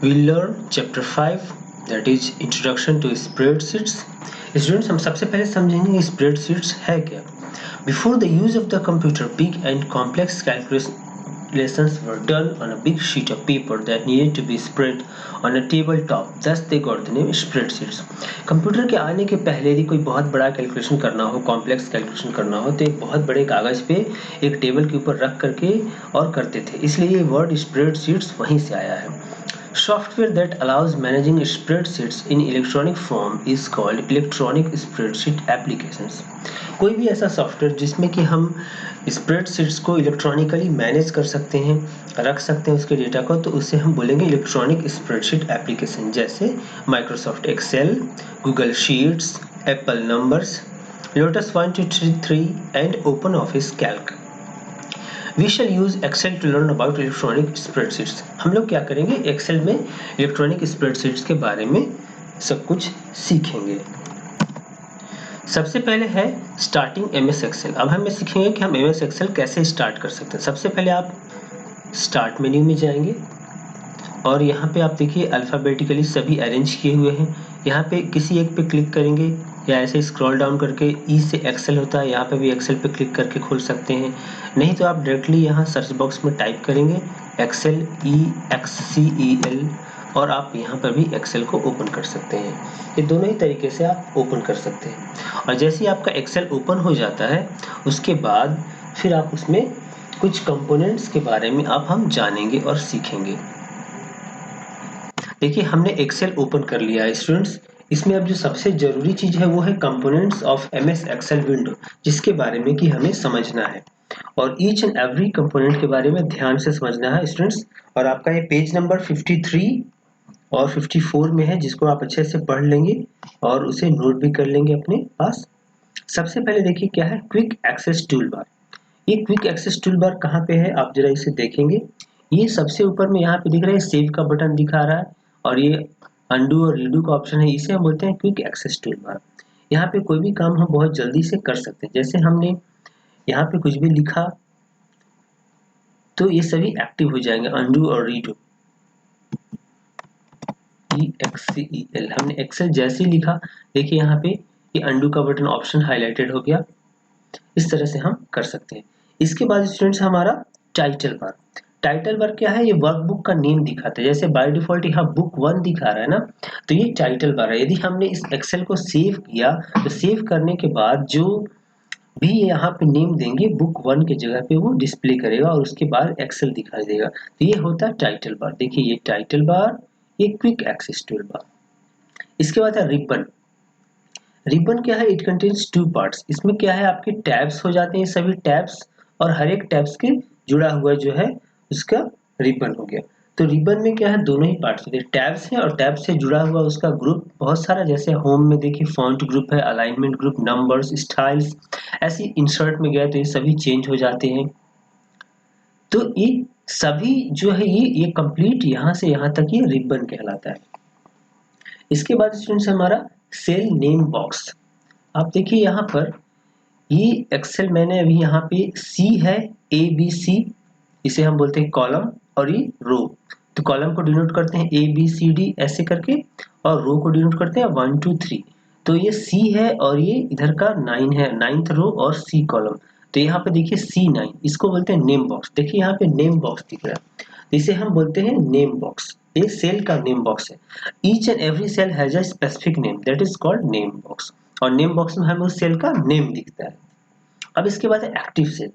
We'll learn chapter 5, that is introduction to spreadsheets. Students, हम सबसे पहले समझेंगे spreadsheets है क्या. Before the use of the computer, big and complex calculations were done on a big sheet of paper that needed to be spread on a tabletop. Thus they got the name spreadsheets. Computer के आने के पहले यदि कोई बहुत बड़ा calculation करना हो, कॉम्प्लेक्स कैलकुलेशन करना हो, तो एक बहुत बड़े कागज पे एक टेबल के ऊपर रख करके और करते थे. इसलिए ये वर्ड स्प्रेडशीट्स वहीं से आया है. Software that allows managing spreadsheets in electronic form is called electronic spreadsheet applications. कोई भी ऐसा सॉफ्टवेयर जिसमें कि हम स्प्रेडशीट्स को इलेक्ट्रॉनिकली मैनेज कर सकते हैं, रख सकते हैं उसके डेटा को, तो उसे हम बोलेंगे इलेक्ट्रॉनिक स्प्रेडशीट एप्लीकेशन. जैसे Microsoft Excel, Google Sheets, Apple Numbers, Lotus 1 2 3 and Open Office Calc. We shall use Excel to learn about electronic spreadsheets. हम लोग क्या करेंगे, एक्सेल में इलेक्ट्रॉनिक स्प्रेडशीट्स के बारे में सब कुछ सीखेंगे. सबसे पहले है स्टार्टिंग एमएस एक्सेल. अब हम सीखेंगे कि हम एमएस एक्सेल कैसे स्टार्ट कर सकते हैं. सबसे पहले आप स्टार्ट मेन्यू में जाएंगे और यहाँ पे आप देखिए अल्फ़ाबेटिकली सभी अरेंज किए हुए हैं. यहाँ पे किसी एक पे क्लिक करेंगे या ऐसे स्क्रॉल डाउन करके ई से एक्सेल होता है, यहाँ पे भी एक्सेल पे क्लिक करके खोल सकते हैं. नहीं तो आप डायरेक्टली यहाँ सर्च बॉक्स में टाइप करेंगे एक्सेल EXCEL और आप यहाँ पर भी एक्सेल को ओपन कर सकते हैं. ये दोनों ही तरीके से आप ओपन कर सकते हैं. और जैसे ही आपका एक्सेल ओपन हो जाता है उसके बाद फिर आप उसमें कुछ कंपोनेंट्स के बारे में हम जानेंगे और सीखेंगे. देखिए हमने एक्सेल ओपन कर लिया है स्टूडेंट्स. इसमें अब जो सबसे जरूरी चीज है वो है components of MS Excel window, जिसके बारे में कि हमें समझना है और ईच एंड एवरी कंपोनेंट के बारे में ध्यान से समझना है स्टूडेंट्स. और आपका ये पेज नंबर 53 और 54 में है, जिसको आप अच्छे से पढ़ लेंगे और उसे नोट भी कर लेंगे अपने पास. सबसे पहले देखिए क्या है क्विक एक्सेस टूल बार. ये क्विक एक्सेस टूल बार कहाँ पे है, आप जरा इसे देखेंगे. ये सबसे ऊपर में यहाँ पे दिख रहा है सेव का बटन दिखा रहा है और ये अंडू और रीडू का ऑप्शन है. इसे हम बोलते हैं क्विक एक्सेस टूल बार. यहाँ पे कोई भी काम हम बहुत जल्दी से कर सकते हैं. जैसे हमने यहाँ पे कुछ भी लिखा तो ये सभी एक्टिव हो जाएंगे, अंडू और रीडू. EXCEL हमने एक्सेल जैसे ही लिखा, देखिए यहाँ पे ये अंडू का बटन ऑप्शन हाईलाइटेड हो गया. इस तरह से हम कर सकते हैं. इसके बाद स्टूडेंट्स हमारा टाइटल बार. टाइटल बार क्या है, ये वर्कबुक का नेम दिखाता है. जैसे बाय डिफॉल्ट यहाँ बुक 1 दिखा रहा है ना, तो ये टाइटल बार है. यदि हमने इस एक्सेल को सेव किया तो सेव करने के बाद जो भी यहाँ पे नेम देंगे बुक 1 के जगह पे वो डिस्प्ले करेगा और उसके बाद एक्सेल दिखाई देगा. तो ये होता है टाइटल बार. देखिए ये टाइटल बार, ये क्विक एक्सेस टूल बार. इसके बाद है रिबन. रिबन क्या है, इट कंटेन्स 2 पार्ट्स. इसमें क्या है आपके टैब्स हो जाते हैं, सभी टैब्स और हर एक टैब्स के जुड़ा हुआ जो है उसका रिबन हो गया. तो रिबन में क्या है दोनों ही पार्ट्स होते हैं, टैब्स है और टैब से जुड़ा हुआ उसका ग्रुप बहुत सारा. जैसे होम में देखिए फॉन्ट ग्रुप है, अलाइनमेंट ग्रुप, नंबर्स, स्टाइल्स. ऐसे इंसर्ट में गया तो ये सभी चेंज हो जाते हैं. तो ये सभी जो है ये कंप्लीट यहाँ से यहाँ तक ये रिबन कहलाता है. इसके बाद स्टूडेंट्स हमारा सेल नेम बॉक्स. आप देखिए यहाँ पर ये एक्सेल मैंने अभी यहाँ पे सी है, ABC, इसे हम बोलते हैं कॉलम, और ये रो. तो कॉलम को डिनोट करते हैं ABCD ऐसे करके और रो को डिनोट करते हैं 1 2 3. तो ये C है और ये इधर का 9 है, 9th रो और C कॉलम. तो यहाँ पे देखिए C9, इसको बोलते हैं नेम बॉक्स. देखिए यहाँ पे नेम बॉक्स दिख रहा है, इसे हम बोलते हैं नेम बॉक्स. ये सेल का नेम बॉक्स है. Each and every cell has a specific name that is called name box. और नेम बॉक्स में हमें उस सेल का नेम दिखता है. अब इसके बाद है एक्टिव सेल.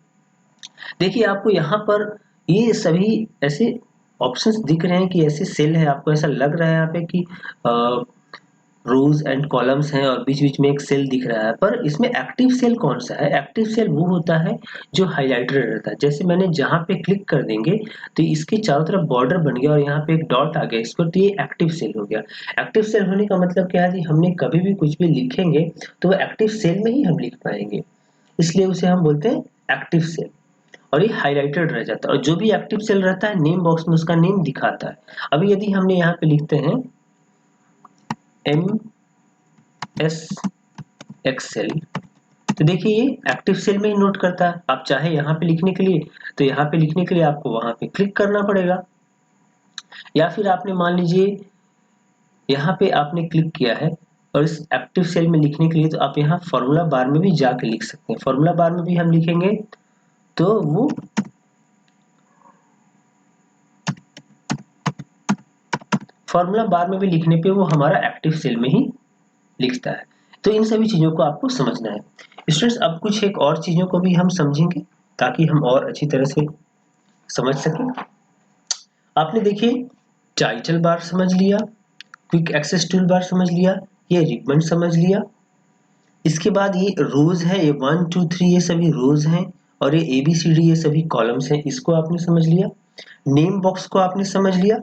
देखिए आपको यहाँ पर ये सभी ऐसे ऑप्शंस दिख रहे हैं कि ऐसे सेल है, आपको ऐसा लग रहा है यहाँ पे कि रोज एंड कॉलम्स हैं और बीच बीच में एक सेल दिख रहा है. पर इसमें एक्टिव सेल कौन सा है, एक्टिव सेल वो होता है जो हाईलाइटेड रहता है. जैसे मैंने जहाँ पे क्लिक कर देंगे तो इसके चारों तरफ बॉर्डर बन गया और यहाँ पे एक डॉट आ गया इस पर, तो ये एक्टिव सेल हो गया. एक्टिव सेल होने का मतलब क्या है, हमने कभी भी कुछ भी लिखेंगे तो वो एक्टिव सेल में ही हम लिख पाएंगे, इसलिए उसे हम बोलते हैं एक्टिव सेल. और ये हाईलाइटेड रह जाता है और जो भी एक्टिव सेल रहता है नेम बॉक्स में उसका नेम दिखाता है. अभी यदि हमने यहाँ पे लिखते हैं MS एक्सेल, तो देखिए ये एक्टिव सेल में ही नोट करता है. आप चाहे यहाँ पे लिखने के लिए तो यहाँ पे लिखने के लिए आपको वहां पे क्लिक करना पड़ेगा. या फिर आपने मान लीजिए यहाँ पे आपने क्लिक किया है और इस एक्टिव सेल में लिखने के लिए तो आप यहाँ फॉर्मूला बार में भी जाके लिख सकते हैं। फॉर्मूला बार में भी हम लिखेंगे तो वो फॉर्मूला बार में भी लिखने पे वो हमारा एक्टिव सेल में ही लिखता है। तो इन सभी चीजों को आपको समझना है। स्टूडेंट्स अब कुछ एक और चीजों को भी हम समझेंगे ताकि हम और अच्छी तरह से समझ सकें। आपने देखिए टाइटल बार समझ लिया, क्विक एक्सेस टूल बार समझ लिया, ये रिबन समझ लिया। इसके बाद ये रोज है, ये 1 2 3 ये सभी रोज हैं और ये ABCD ये सभी कॉलम्स हैं, इसको आपने समझ लिया। नेम बॉक्स को आपने समझ लिया।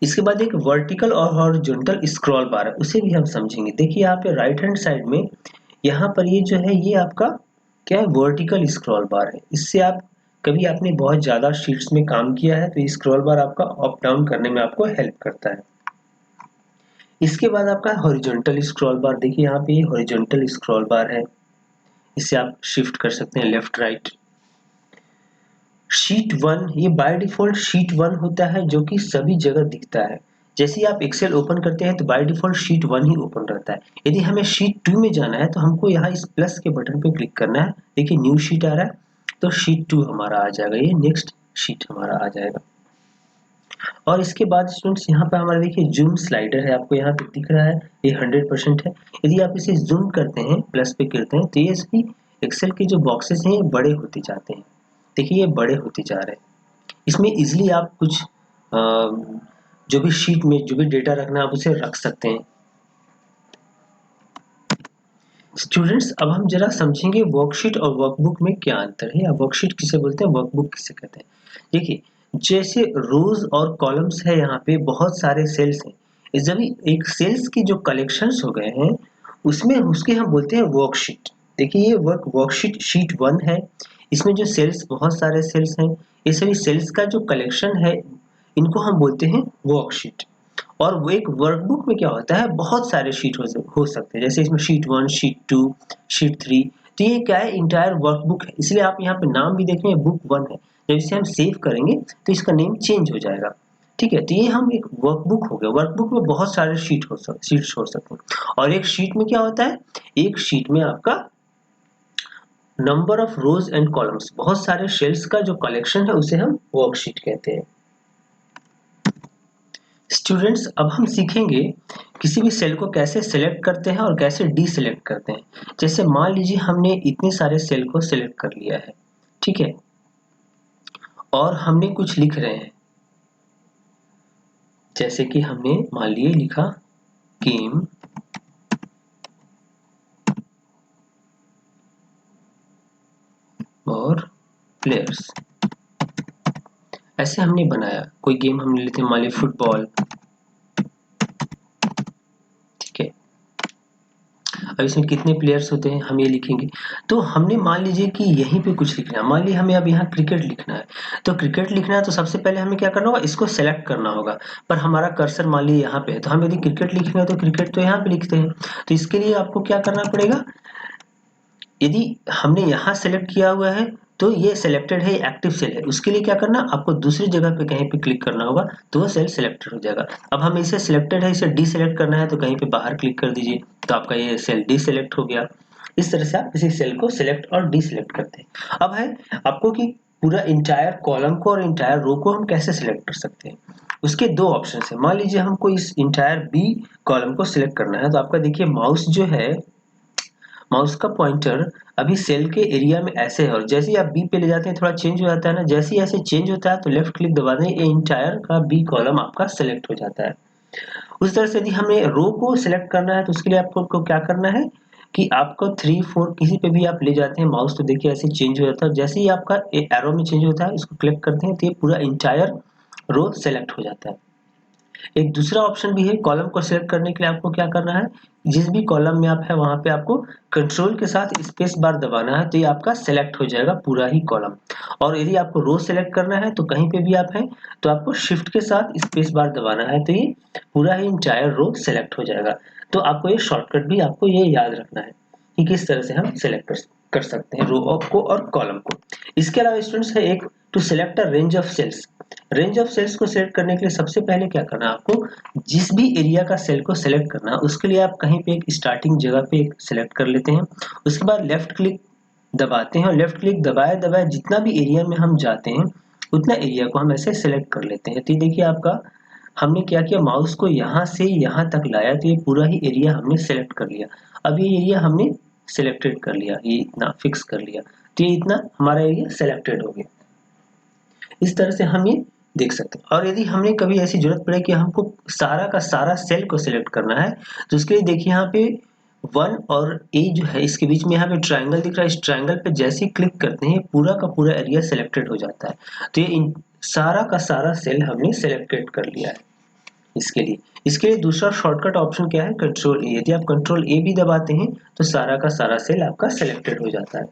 इसके बाद एक वर्टिकल और हॉरिजॉन्टल स्क्रॉल बार है, उसे भी हम समझेंगे। देखिए यहाँ पे राइट हैंड साइड में यहाँ पर ये जो है ये आपका क्या है, वर्टिकल स्क्रॉल बार है। इससे आप कभी आपने बहुत ज्यादा शीट्स में काम किया है तो ये स्क्रॉल बार आपका अप डाउन करने में आपको हेल्प करता है। इसके बाद आपका हॉरिजॉन्टल स्क्रॉल बार, देखिए यहाँ पे हॉरिजॉन्टल स्क्रॉल बार है, इससे आप शिफ्ट कर सकते हैं लेफ्ट राइट। शीट 1 ये बाय डिफॉल्ट शीट 1 होता है जो कि सभी जगह दिखता है। जैसे ही आप एक्सेल ओपन करते हैं तो by default sheet 1 he open रहता है। यदि हमें शीट 2 में जाना है तो हमको यहाँ इस प्लस के बटन पे क्लिक करना है। देखिए न्यू शीट आ रहा है तो शीट 2 हमारा आ जाएगा, ये नेक्स्ट शीट हमारा आ जाएगा। और इसके बाद स्टूडेंट्स यहाँ पे हमारा देखिए जूम स्लाइडर है, आपको यहाँ पे दिख रहा है ये 100% है। यदि आप इसे जूम करते हैं प्लस पे करते हैं तो ये सभी एक्सेल के जो बॉक्सेस हैं ये बड़े होते जाते हैं। देखिए ये बड़े होते जा रहे हैं। इसमें इजिली आप कुछ जो भी शीट में जो भी डेटा रखना है आप उसे रख सकते हैं। स्टूडेंट्स अब हम जरा समझेंगे वर्कशीट और वर्कबुक में क्या अंतर है, या वर्कशीट किसे बोलते हैं, वर्कबुक किसे कहते हैं। देखिए जैसे रोज और कॉलम्स है, यहाँ पे बहुत सारे सेल्स हैं। जब एक सेल्स की जो कलेक्शंस हो गए हैं उसमें उसके हम बोलते हैं वर्कशीट। देखिए ये वर्कशीट शीट 1 है, इसमें जो सेल्स बहुत सारे सेल्स हैं, ये सभी सेल्स का जो कलेक्शन है इनको हम बोलते हैं वर्कशीट। और वो एक वर्कबुक में क्या होता है, बहुत सारे शीट हो सकते हैं। जैसे इसमें शीट 1 शीट 2 शीट 3, तो ये क्या है, इंटायर वर्कबुक है। इसलिए आप यहाँ पे नाम भी देखेंगे बुक 1 है, जब इसे हम सेव करेंगे तो इसका नेम चेंज हो जाएगा। ठीक है, तो ये हम एक वर्कबुक हो गया। वर्कबुक में बहुत सारे शीट्स हो सकते हैं। और एक शीट में क्या होता है, एक शीट में आपका number of rose and columns, बहुत सारे सेल्स का जो कलेक्शन है उसे हम वर्कशीट कहते हैं। स्टूडेंट्स अब हम सीखेंगे किसी भी सेल को कैसे सिलेक्ट करते हैं और कैसे डीसिलेक्ट करते हैं। जैसे मान लीजिए हमने इतने सारे सेल को सिलेक्ट कर लिया है, ठीक है, और हमने कुछ लिख रहे हैं। जैसे कि हमने मान लिए लिखा गेम और प्लेयर्स, ऐसे हमने बनाया। कोई गेम हमने लेते मान लीजिए फुटबॉल, ठीक है। अब इसमें कितने प्लेयर्स होते हैं हम ये लिखेंगे। तो हमने मान लीजिए कि यहीं पे कुछ लिखना है, मान लीजिए हमें अब यहाँ क्रिकेट लिखना है। तो क्रिकेट लिखना है तो सबसे पहले हमें क्या करना होगा, इसको सेलेक्ट करना होगा। पर हमारा कर्सर मान लीजिए यहाँ पे है, तो हम यदि क्रिकेट लिखेंगे तो क्रिकेट तो यहाँ पे लिखते हैं। तो इसके लिए आपको क्या करना पड़ेगा, यदि हमने यहाँ सेलेक्ट किया हुआ है तो ये सिलेक्टेड है, एक्टिव सेल है, उसके लिए क्या करना, आपको दूसरी जगह पे कहीं पे क्लिक करना होगा तो वो सेल सिलेक्टेड हो जाएगा। अब हम इसे सिलेक्टेड है, इसे डीसिलेक्ट करना है तो कहीं पे बाहर क्लिक कर दीजिए, तो आपका ये सेल डीसिलेक्ट हो गया। इस तरह से आप किसी सेल को सिलेक्ट और डीसिलेक्ट करते हैं। अब है आपको कि पूरा इंटायर कॉलम को और इंटायर रो को हम कैसे सिलेक्ट कर सकते हैं। उसके दो ऑप्शन है। मान लीजिए हमको इस इंटायर बी कॉलम को सिलेक्ट करना है, तो आपका देखिए माउस जो है, माउस का पॉइंटर अभी सेल के एरिया में ऐसे है, और जैसे ही आप बी पे ले जाते हैं थोड़ा चेंज हो जाता है ना, जैसे ही ऐसे चेंज होता है तो लेफ्ट क्लिक दबा दें, ये इंटायर का बी कॉलम आपका सेलेक्ट हो जाता है। उस तरह से यदि हमें रो को सिलेक्ट करना है तो उसके लिए आपको क्या करना है कि आपको 3 4 किसी पे भी आप ले जाते हैं माउस, तो देखिए ऐसे चेंज हो जाता है। जैसे ही आपका एरो में चेंज होता है, इसको क्लिक करते हैं तो ये पूरा इंटायर रो सेलेक्ट हो जाता है। एक दूसरा ऑप्शन भी है, कॉलम को सिलेक्ट करने के लिए आपको क्या करना है, जिस भी कॉलम में आप है वहां पे आपको कंट्रोल के साथ स्पेस बार दबाना है, तो ये आपका सिलेक्ट हो जाएगा पूरा ही कॉलम। और यदि आपको रो सिलेक्ट करना है तो कहीं पे भी आप हैं तो आपको शिफ्ट के साथ स्पेस बार दबाना है, तो ये पूरा ही इंटायर रो सिलेक्ट हो जाएगा। तो आपको ये शॉर्टकट भी आपको ये याद रखना है कि किस तरह से हम सिलेक्ट कर सकते हैं, रो को और कॉलम को। इसके अलावा स्टूडेंट्स है एक to select a range of cells. Range of cells को सिलेक्ट करने के लिए सबसे पहले क्या करना है आपको, जिस भी एरिया का सेल को सिलेक्ट करना है उसके लिए आप कहीं पे एक स्टार्टिंग जगह पे एक सिलेक्ट कर लेते हैं। उसके बाद लेफ्ट क्लिक दबाते हैं और लेफ्ट क्लिक दबाए दबाए जितना भी एरिया में हम जाते हैं उतना एरिया को हम ऐसे सिलेक्ट कर लेते हैं। तो ये देखिए आपका हमने क्या किया, माउस को यहाँ से यहाँ तक लाया तो ये पूरा ही एरिया हमने सेलेक्ट कर लिया। अब ये एरिया हमने सिलेक्टेड कर लिया, ये इतना फिक्स कर लिया, तो ये इतना हमारा एरिया सेलेक्टेड हो गया। इस तरह से हम ये देख सकते हैं। और यदि हमने कभी ऐसी जरूरत पड़े कि हमको सारा का सारा सेल को सिलेक्ट करना है तो उसके लिए देखिए यहाँ पे 1 और ए जो है इसके बीच में यहाँ पे ट्रायंगल दिख रहा है, इस ट्रायंगल पे जैसे ही क्लिक करते हैं पूरा का पूरा एरिया सिलेक्टेड हो जाता है। तो ये सारा का सारा सेल हमने सिलेक्टेड कर लिया है। इसके लिए दूसरा शॉर्टकट ऑप्शन क्या है, कंट्रोल ए। यदि आप कंट्रोल ए भी दबाते हैं तो सारा का सारा सेल आपका सिलेक्टेड हो जाता है।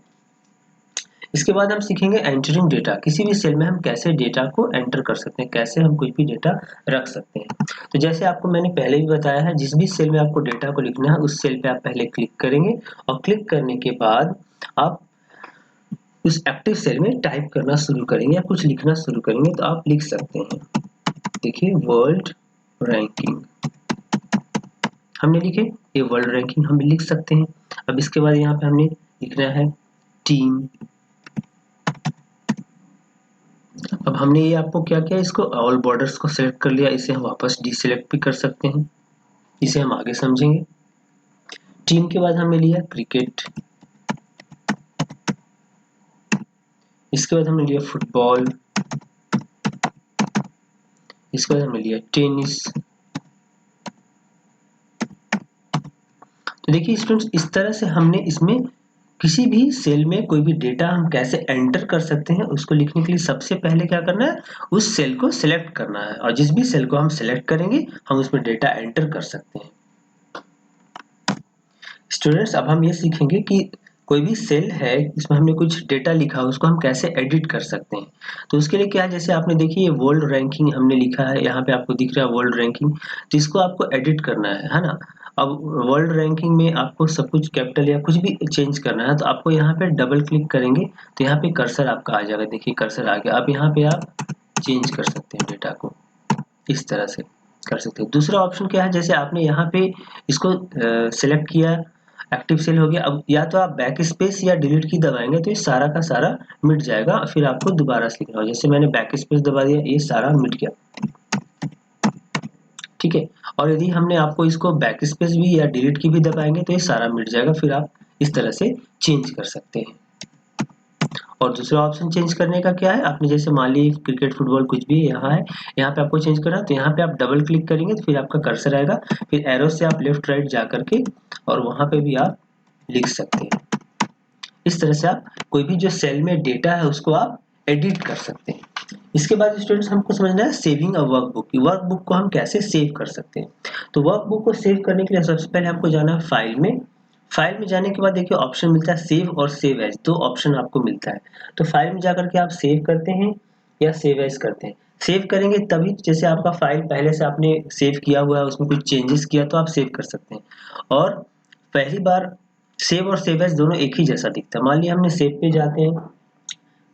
इसके बाद हम सीखेंगे एंटरिंग डेटा। किसी भी सेल में हम कैसे डेटा को एंटर कर सकते हैं, कैसे हम कोई भी डेटा रख सकते हैं। तो जैसे आपको मैंने पहले भी बताया है, जिस भी सेल में आपको डेटा को लिखना है उस सेल पे आप पहले क्लिक करेंगे और क्लिक करने के बाद आप उस एक्टिव सेल में टाइप करना शुरू करेंगे या कुछ लिखना शुरू करेंगे। तो आप लिख सकते हैं, देखिए वर्ल्ड रैंकिंग हमने लिखे, ये वर्ल्ड रैंकिंग हम लिख सकते हैं। अब इसके बाद यहाँ पे हमने लिखना है टीम। अब हमने ये आपको क्या किया, इसको ऑल बॉर्डर्स को सिलेक्ट कर लिया, इसे हम वापस डीसिलेक्ट भी कर सकते हैं, इसे हम आगे समझेंगे। टीम के बाद हमने लिया क्रिकेट, इसके बाद हमने लिया फुटबॉल, इसके बाद हमने लिया टेनिस। तो देखिए स्टूडेंट्स, इस तरह से हमने इसमें किसी भी सेल में कोई भी डेटा हम कैसे एंटर कर सकते हैं उसको लिखने के लिए सबसे पहले क्या करना है, उस सेल को सिलेक्ट करना है और जिस भी सेल को हम सिलेक्ट करेंगे हम उसमें डेटा एंटर कर सकते हैं। स्टूडेंट्स, अब हम ये सीखेंगे कि कोई भी सेल है जिसमें हमने कुछ डेटा लिखा है उसको हम कैसे एडिट कर सकते हैं। तो उसके लिए क्या है, जैसे आपने देखिए ये वर्ल्ड रैंकिंग हमने लिखा है, यहाँ पे आपको दिख रहा है वर्ल्ड रैंकिंग, तो इसको आपको एडिट करना है ना। अब वर्ल्ड रैंकिंग में आपको सब कुछ कैपिटल या कुछ भी चेंज करना है तो आपको यहाँ पे डबल क्लिक करेंगे तो यहाँ पे कर्सर आपका आ जाएगा। देखिए कर्सर आ गया। अब यहाँ पे आप चेंज कर सकते हैं डेटा को, इस तरह से कर सकते हैं। दूसरा ऑप्शन क्या है, जैसे आपने यहाँ पे इसको सिलेक्ट किया, एक्टिव सेल हो गया। अब या तो आप बैक स्पेस या डिलीट की दबाएंगे तो ये सारा का सारा मिट जाएगा, फिर आपको दोबारा से लिखना होगा। जैसे मैंने बैक स्पेस दबा दिया, ये सारा मिट गया, ठीक है। और यदि हमने आपको इसको बैक स्पेस भी या डिलीट की भी दबाएंगे तो ये सारा मिट जाएगा, फिर आप इस तरह से चेंज कर सकते हैं। और दूसरा ऑप्शन चेंज करने का क्या है, आपने जैसे मान ली क्रिकेट फुटबॉल कुछ भी यहाँ है, यहाँ पे आपको चेंज करना है तो यहाँ पे आप डबल क्लिक करेंगे तो फिर आपका कर्सर आएगा, फिर एरो से आप लेफ्ट राइट जा करके और वहां पे भी आप लिख सकते हैं। इस तरह से आप कोई भी जो सेल में डेटा है उसको आप एडिट कर सकते हैं। इसके बाद स्टूडेंट्स हमको समझना है सेविंग अ वर्कबुक। वर्कबुक को हम कैसे सेव कर सकते हैं। तो वर्कबुक को सेव करने के लिए सबसे पहले हमको जाना है फाइल में। फाइल में जाने के बाद देखिए ऑप्शन मिलता है सेव और सेव एज, दो ऑप्शन आपको मिलता है। तो फाइल में जाकर के आप सेव करते हैं या सेव एज करते हैं। सेव करेंगे तभी, जैसे आपका फाइल पहले से आपने सेव किया हुआ है उसमें कुछ चेंजेस किया तो आप सेव कर सकते हैं। और पहली बार सेव और सेव एज दोनों एक ही जैसा दिखता है। मान लिया हमने सेव पे जाते हैं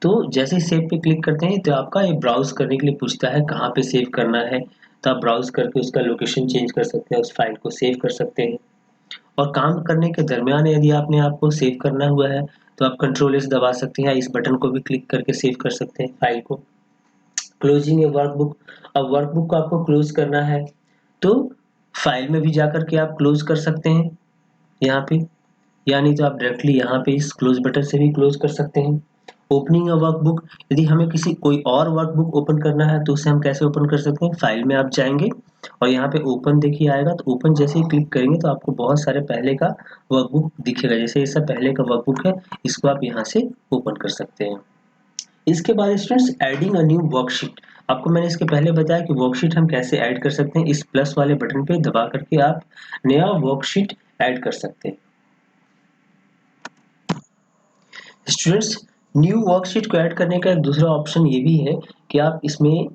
तो जैसे ही सेव पे क्लिक करते हैं तो आपका ये ब्राउज करने के लिए पूछता है कहाँ पे सेव करना है, तो आप ब्राउज करके उसका लोकेशन चेंज कर सकते हैं, उस फाइल को सेव कर सकते हैं। और काम करने के दरमियान यदि आपने आपको सेव करना हुआ है तो आप कंट्रोल एस दबा सकते हैं, इस बटन को भी क्लिक करके सेव कर सकते हैं फाइल को। क्लोजिंग ए वर्कबुक, अब वर्कबुक को आपको क्लोज करना है तो फाइल में भी जाकर के आप क्लोज कर सकते हैं यहाँ पे, यानी तो आप डायरेक्टली यहाँ पे इस क्लोज बटन से भी क्लोज कर सकते हैं। ओपनिंग अ वर्कबुक, यदि हमें किसी कोई और वर्कबुक ओपन करना है तो उसे हम कैसे ओपन कर सकते हैं, फाइल में आप जाएंगे और यहाँ पे ओपन देखिए आएगा, तो ओपन जैसे ही क्लिक करेंगे तो आपको बहुत सारे पहले का वर्कबुक दिखेगा। जैसे ये सब पहले का वर्कबुक है, इसको आप यहाँ से ओपन कर सकते हैं। इसके बाद students adding a new worksheet, आपको मैंने इसके पहले बताया कि वर्कशीट हम कैसे ऐड कर सकते हैं। इस प्लस वाले बटन पे दबा करके आप नया वर्कशीट ऐड कर सकते हैं। स्टूडेंट्स, न्यू वर्कशीट को ऐड करने का एक दूसरा ऑप्शन ये भी है कि आप इसमें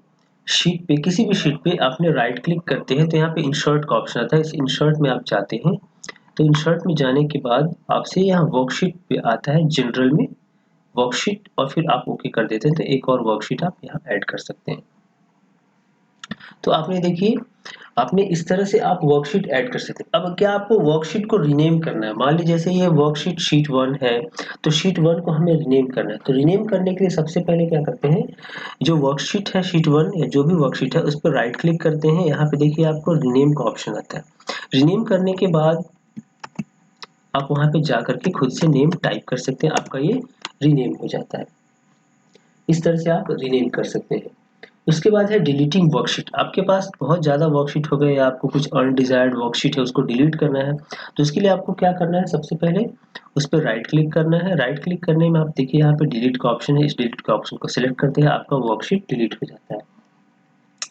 शीट पे, किसी भी शीट पे आपने राइट क्लिक करते हैं तो यहाँ पे इंसर्ट का ऑप्शन आता है, इस इंसर्ट में आप जाते हैं तो इंसर्ट में जाने के बाद आपसे यहाँ वर्कशीट पे आता है जनरल में वर्कशीट, और फिर आप ओके कर देते हैं तो एक और वर्कशीट आप यहाँ ऐड कर सकते हैं। तो आपने देखिए, आपने इस तरह से आप वर्कशीट ऐड कर सकते हैं। अब क्या आपको वर्कशीट को रीनेम करना है, मान लीजिए जैसे ये वर्कशीट शीट 1 है, तो शीट 1 को हमें रीनेम करना है। तो रीनेम करने के लिए सबसे पहले क्या करते हैं, जो वर्कशीट है शीट 1 या जो भी वर्कशीट है उस पर राइट क्लिक करते हैं। यहाँ पे देखिए आपको रीनेम का ऑप्शन आता है। रीनेम करने के बाद आप वहाँ पे जा करके खुद से नेम टाइप कर सकते हैं, आपका ये रीनेम हो जाता है। इस तरह से आप रीनेम कर सकते हैं। उसके बाद है डिलीटिंग वर्कशीट। आपके पास बहुत ज़्यादा वर्कशीट हो गए या आपको कुछ अनडिजायर्ड वर्कशीट है उसको डिलीट करना है, तो उसके लिए आपको क्या करना है, सबसे पहले उस पर राइट क्लिक करना है। राइट क्लिक करने में आप देखिए यहाँ पे डिलीट का ऑप्शन है, इस डिलीट का ऑप्शन को सिलेक्ट करते हैं, आपका वर्कशीट डिलीट हो जाता है।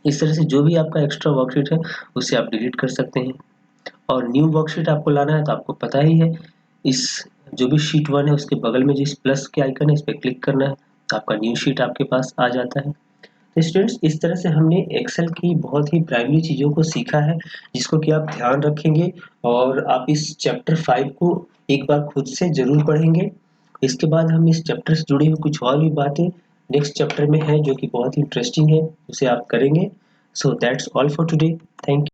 इस तरह से जो भी आपका एक्स्ट्रा वर्कशीट है उसे आप डिलीट कर सकते हैं। और न्यू वर्कशीट आपको लाना है तो आपको पता ही है, इस जो भी शीट 1 है उसके बगल में जिस प्लस के आइकन है इस पर क्लिक करना है, तो आपका न्यू शीट आपके पास आ जाता है। तो स्टूडेंट्स, इस तरह से हमने एक्सेल की बहुत ही प्राइमरी चीज़ों को सीखा है, जिसको कि आप ध्यान रखेंगे और आप इस चैप्टर 5 को एक बार खुद से ज़रूर पढ़ेंगे। इसके बाद हम इस चैप्टर से जुड़ी हुई कुछ और भी बातें नेक्स्ट चैप्टर में है जो कि बहुत ही इंटरेस्टिंग है, उसे आप करेंगे। So that's all for today. Thank you.